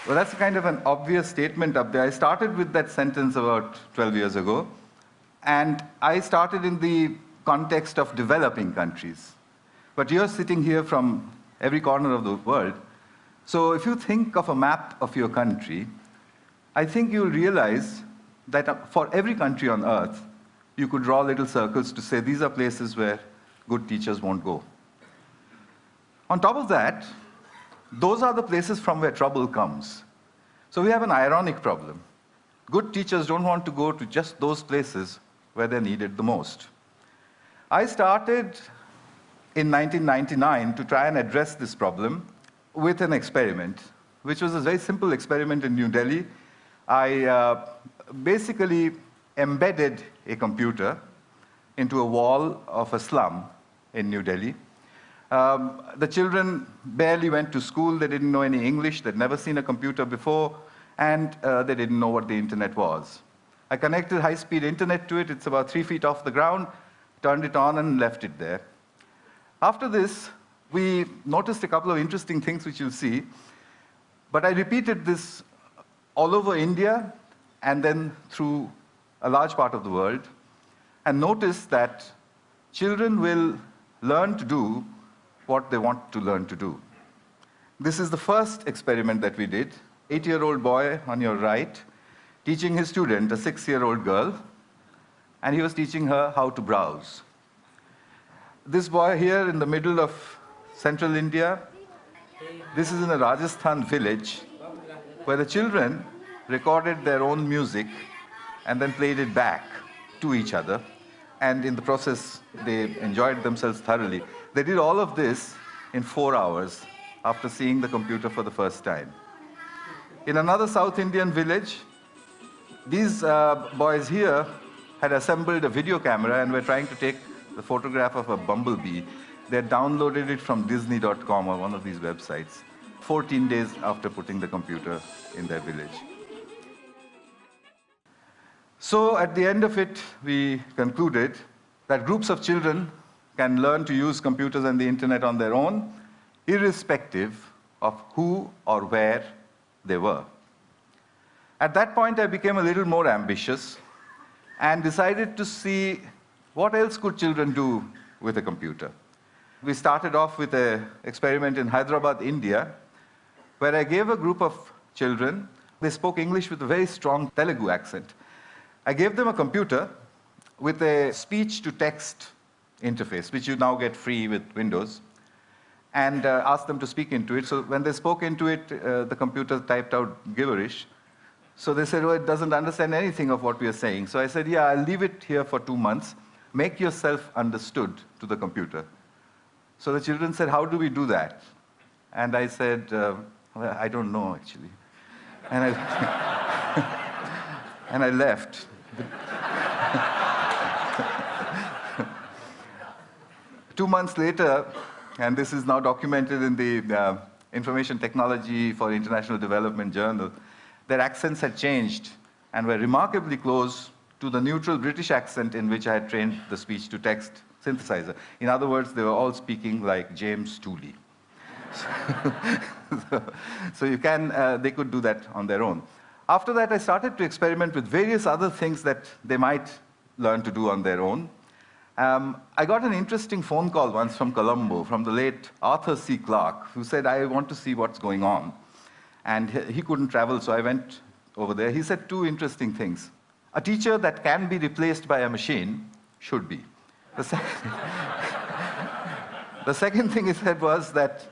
Well, that's kind of an obvious statement up there. I started with that sentence about 12 years ago, and I started in the context of developing countries. But you're sitting here from every corner of the world, so if you think of a map of your country, I think you'll realize that for every country on earth, you could draw little circles to say these are places where good teachers won't go. On top of that, those are the places from where trouble comes. So we have an ironic problem. Good teachers don't want to go to just those places where they're needed the most. I started in 1999 to try and address this problem with an experiment, which was a very simple experiment in New Delhi. I basically embedded a computer into a wall of a slum in New Delhi. The children barely went to school, they didn't know any English, they'd never seen a computer before, and they didn't know what the internet was. I connected high-speed internet to it, it's about 3 feet off the ground, turned it on and left it there. After this, we noticed a couple of interesting things which you'll see, but I repeated this all over India and then through a large part of the world, and noticed that children will learn to do what they want to learn to do. This is the first experiment that we did. 8-year-old boy on your right, teaching his student, a 6-year-old girl, and he was teaching her how to browse. This boy here in the middle of central India, this is in a Rajasthan village where the children recorded their own music and then played it back to each other. And in the process, they enjoyed themselves thoroughly. They did all of this in 4 hours after seeing the computer for the first time. In another South Indian village, these boys here had assembled a video camera and were trying to take the photograph of a bumblebee. They had downloaded it from Disney.com or one of these websites, 14 days after putting the computer in their village. So at the end of it, we concluded that groups of children can learn to use computers and the internet on their own, irrespective of who or where they were. At that point, I became a little more ambitious and decided to see what else could children do with a computer. We started off with an experiment in Hyderabad, India, where I gave a group of children, they spoke English with a very strong Telugu accent. I gave them a computer with a speech-to-text interface, which you now get free with Windows, and asked them to speak into it. So when they spoke into it, the computer typed out gibberish. So they said, oh, it doesn't understand anything of what we are saying. So I said, yeah, I'll leave it here for 2 months. Make yourself understood to the computer. So the children said, how do we do that? And I said, well, I don't know, actually. And and I left. 2 months later, and this is now documented in the Information Technology for International Development Journal, their accents had changed and were remarkably close to the neutral British accent in which I had trained the speech-to-text synthesizer. In other words, they were all speaking like James Tooley. So they could do that on their own. After that, I started to experiment with various other things that they might learn to do on their own. I got an interesting phone call once from Colombo, from the late Arthur C. Clarke, who said, I want to see what's going on. And he couldn't travel, so I went over there. He said 2 interesting things. A teacher that can be replaced by a machine should be. The second thing he said was that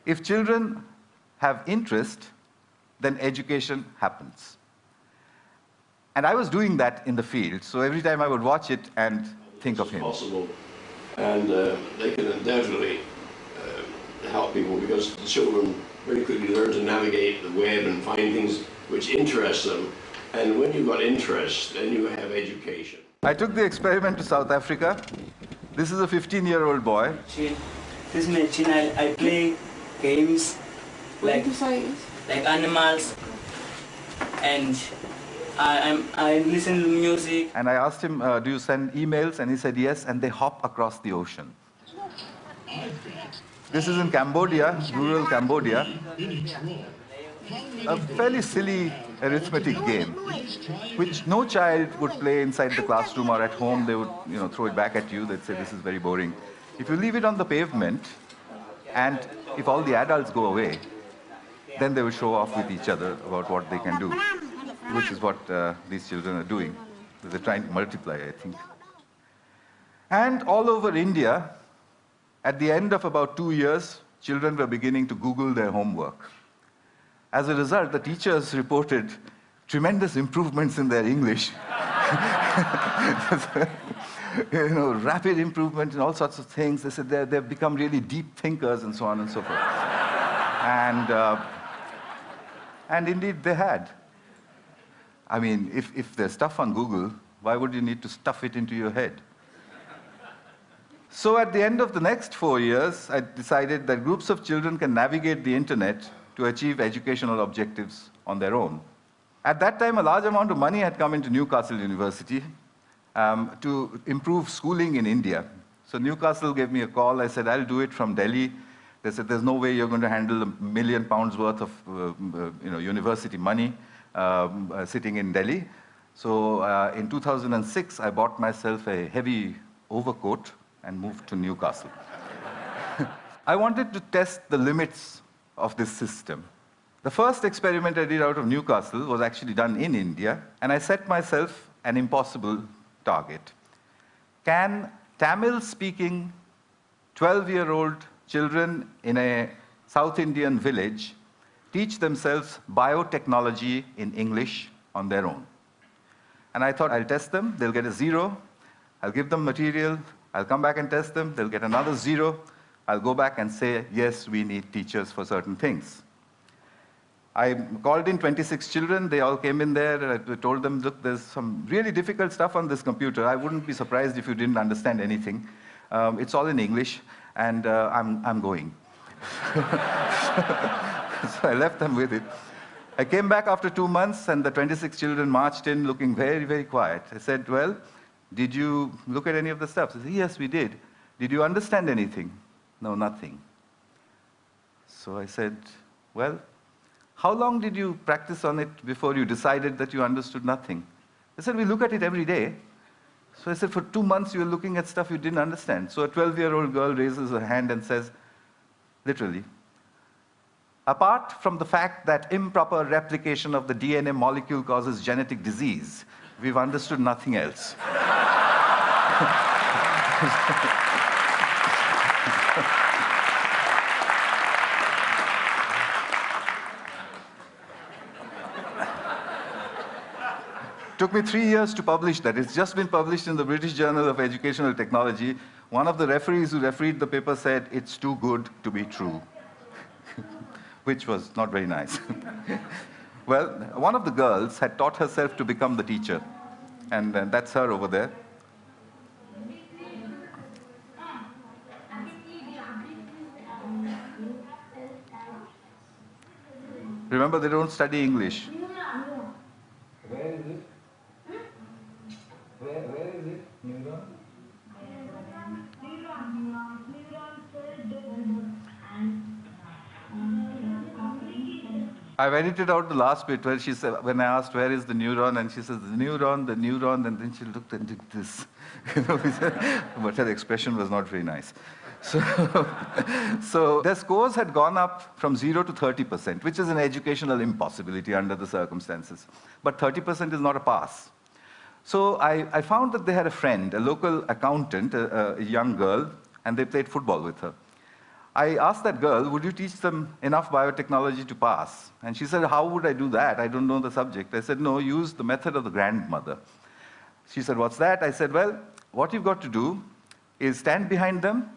if children have interest, then education happens. And I was doing that in the field, so every time I would watch it and think of him. Possible, and they can undoubtedly help people, because the children very quickly learn to navigate the web and find things which interest them. And when you've got interest, then you have education. I took the experiment to South Africa. This is a 15-year-old boy. This is my chin. I play games like animals, and I listen to music. And I asked him, do you send emails? And he said yes, and they hop across the ocean. This is in Cambodia, rural Cambodia. a fairly silly arithmetic game, which no child would play inside the classroom or at home. They would, throw it back at you. They'd say, this is very boring. If you leave it on the pavement, and if all the adults go away, then they will show off with each other about what they can do, which is what these children are doing. They're trying to multiply, I think. And all over India, at the end of about 2 years, children were beginning to Google their homework. As a result, the teachers reported tremendous improvements in their English. Rapid improvement in all sorts of things. They said they've become really deep thinkers and so on and so forth. And indeed, they had. I mean, if there's stuff on Google, why would you need to stuff it into your head? So at the end of the next 4 years, I decided that groups of children can navigate the internet to achieve educational objectives on their own. At that time, a large amount of money had come into Newcastle University to improve schooling in India. So Newcastle gave me a call. I said, I'll do it from Delhi. They said, there's no way you're going to handle £1 million worth of university money sitting in Delhi. So in 2006, I bought myself a heavy overcoat and moved to Newcastle. I wanted to test the limits of this system. The first experiment I did out of Newcastle was actually done in India, and I set myself an impossible target. Can Tamil-speaking 12-year-old children in a South Indian village teach themselves biotechnology in English on their own? And I thought, I'll test them, they'll get a 0, I'll give them material, I'll come back and test them, they'll get another 0, I'll go back and say, yes, we need teachers for certain things. I called in 26 children, they all came in there, I told them, look, there's some really difficult stuff on this computer. I wouldn't be surprised if you didn't understand anything. It's all in English, and I'm going. So I left them with it. I came back after 2 months, and the 26 children marched in looking very, very quiet. I said, well, did you look at any of the stuff? They said, yes, we did. Did you understand anything? No, nothing. So I said, well, how long did you practice on it before you decided that you understood nothing? They said, we look at it every day. So I said, for 2 months you were looking at stuff you didn't understand. So a 12-year-old girl raises her hand and says, literally, apart from the fact that improper replication of the DNA molecule causes genetic disease, we've understood nothing else. Took me 3 years to publish that. It's just been published in the British Journal of Educational Technology. One of the referees who refereed the paper said, it's too good to be true, which was not very nice. Well, one of the girls had taught herself to become the teacher, and that's her over there. Remember, they don't study English. Where is it? Where is it? Neuron? I've edited out the last bit where she said, when I asked where is the neuron, and she says, the neuron, and then she looked and did this. But her expression was not very nice. So their scores had gone up from 0 to 30%, which is an educational impossibility under the circumstances. But 30% is not a pass. So I found that they had a friend, a local accountant, a young girl, and they played football with her. I asked that girl, would you teach them enough biotechnology to pass? And she said, how would I do that? I don't know the subject. I said, no, use the method of the grandmother. She said, what's that? I said, well, what you've got to do is stand behind them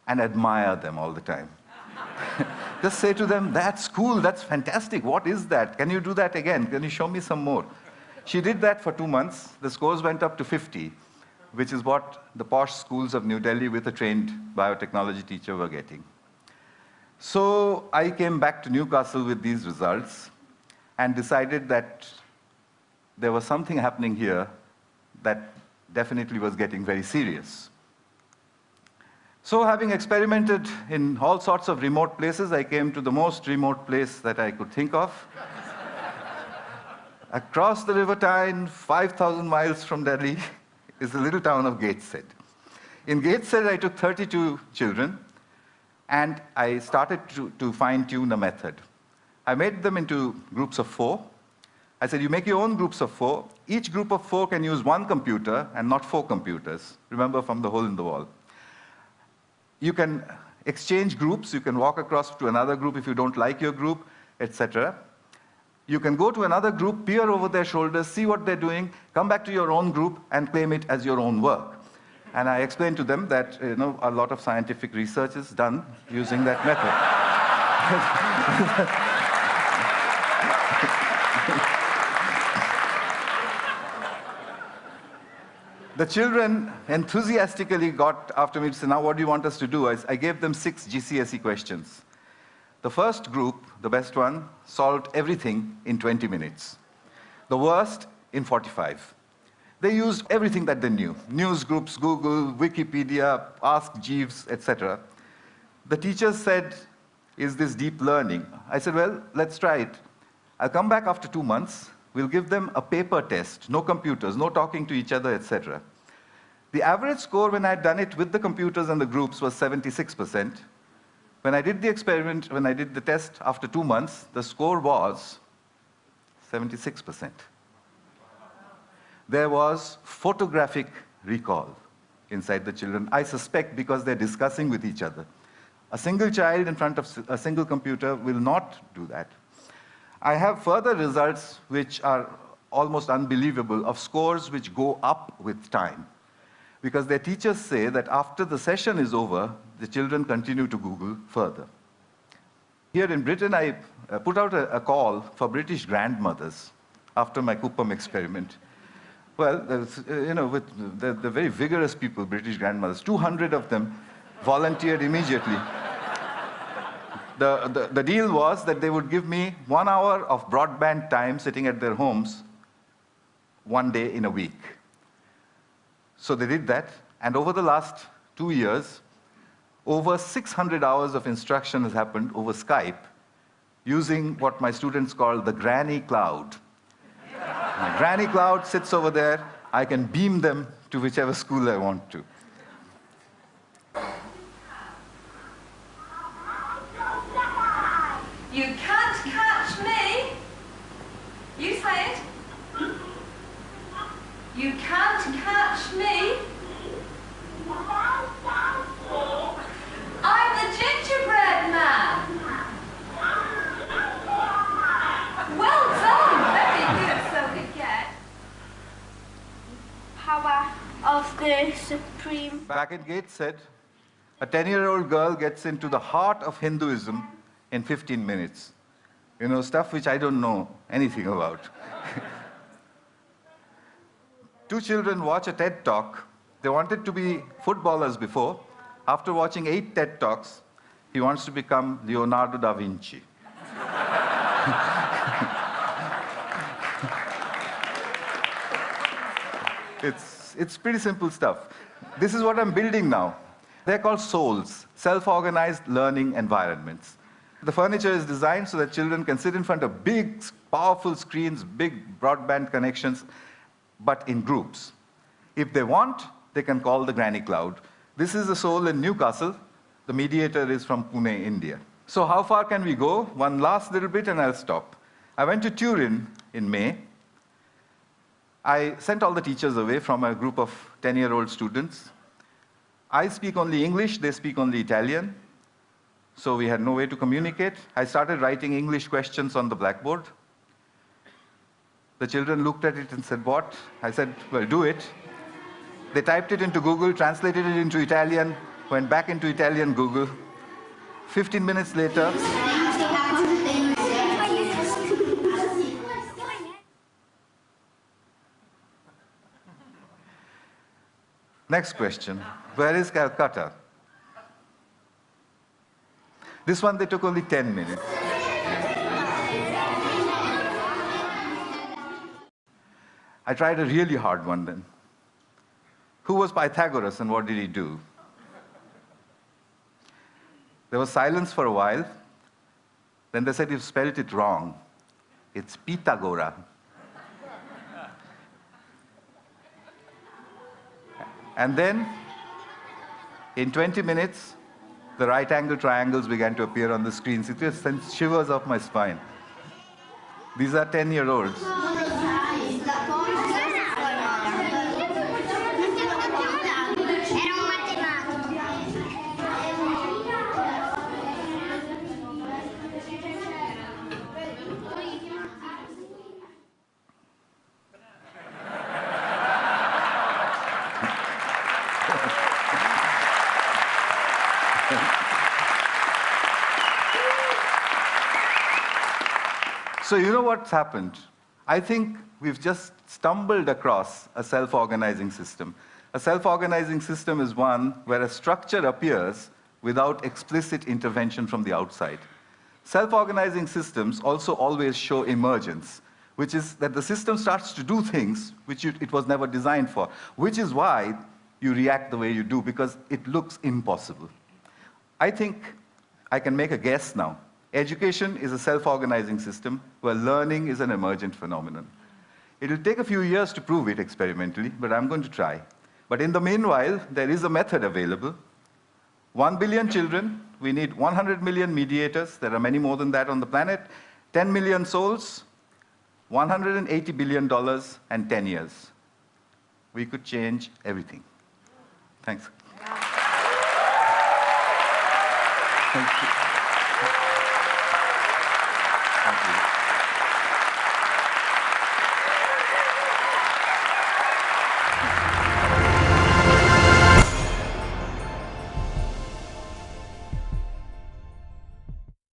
and admire them all the time. Just say to them, that's cool, that's fantastic, what is that? Can you do that again? Can you show me some more? She did that for 2 months. The scores went up to 50, which is what the posh schools of New Delhi with a trained biotechnology teacher were getting. So I came back to Newcastle with these results and decided that there was something happening here that definitely was getting very serious. So having experimented in all sorts of remote places, I came to the most remote place that I could think of. Across the River Tyne, 5,000 miles from Delhi, is the little town of Gateshead. In Gateshead, I took 32 children, and I started to fine-tune a method. I made them into groups of 4. I said, you make your own groups of 4. Each group of 4 can use 1 computer and not 4 computers. Remember, from the hole in the wall. You can exchange groups. You can walk across to another group if you don't like your group, etc. You can go to another group, peer over their shoulders, see what they're doing, come back to your own group, and claim it as your own work. And I explained to them that a lot of scientific research is done using that method. The children enthusiastically got after me to say, now what do you want us to do? I gave them 6 GCSE questions. The first group, the best one, solved everything in 20 minutes. The worst, in 45. They used everything that they knew. News groups, Google, Wikipedia, Ask Jeeves, etc. The teachers said, is this deep learning? I said, well, let's try it. I'll come back after 2 months. We'll give them a paper test, no computers, no talking to each other, etc. The average score when I had done it with the computers and the groups was 76%. When I did the experiment, when I did the test after 2 months, the score was 76%. There was photographic recall inside the children, I suspect because they're discussing with each other. A single child in front of a single computer will not do that. I have further results which are almost unbelievable of scores which go up with time. Because their teachers say that after the session is over, the children continue to Google further. Here in Britain, I put out a call for British grandmothers after my Coupam experiment. Well, with the very vigorous people, British grandmothers, 200 of them volunteered immediately. The deal was that they would give me 1 hour of broadband time sitting at their homes 1 day in a week. So they did that, and over the last 2 years, over 600 hours of instruction has happened over Skype using what my students call the granny cloud. My granny cloud sits over there. I can beam them to whichever school I want to. You can't catch me. You say it. You can't catch me. I'm the gingerbread man. Well done. Very good. So we get Power of the Supreme. Back in Gateshead, a 10-year-old girl gets into the heart of Hinduism in 15 minutes. Stuff which I don't know anything about. 2 children watch a TED Talk. They wanted to be footballers before. After watching 8 TED Talks, he wants to become Leonardo da Vinci. It's pretty simple stuff. This is what I'm building now. They're called souls, self-organized learning environments. The furniture is designed so that children can sit in front of big, powerful screens, big broadband connections, but in groups. If they want, they can call the granny cloud. This is a soul in Newcastle. The mediator is from Pune, India. So how far can we go? One last little bit and I'll stop. I went to Turin in May. I sent all the teachers away from a group of 10-year-old students. I speak only English, they speak only Italian. So we had no way to communicate. I started writing English questions on the blackboard. The children looked at it and said, what? I said, well, do it. They typed it into Google, translated it into Italian, went back into Italian Google. 15 minutes later, next question, where is Calcutta? This one, they took only 10 minutes. I tried a really hard one then. Who was Pythagoras and what did he do? There was silence for a while. Then they said, "You've spelled it wrong. It's Pitagora." And then, in 20 minutes, the right-angle triangles began to appear on the screens. It just sent shivers up my spine. These are 10-year-olds. So you know what's happened? I think we've just stumbled across a self-organizing system. A self-organizing system is one where a structure appears without explicit intervention from the outside. Self-organizing systems also always show emergence, which is that the system starts to do things which it was never designed for, which is why you react the way you do, because it looks impossible. I think I can make a guess now. Education is a self-organizing system where learning is an emergent phenomenon. It will take a few years to prove it experimentally, but I'm going to try. But in the meanwhile, there is a method available. 1 billion children, we need 100 million mediators, there are many more than that on the planet, 10 million souls, $180 billion, and 10 years. We could change everything. Thanks. Thank you.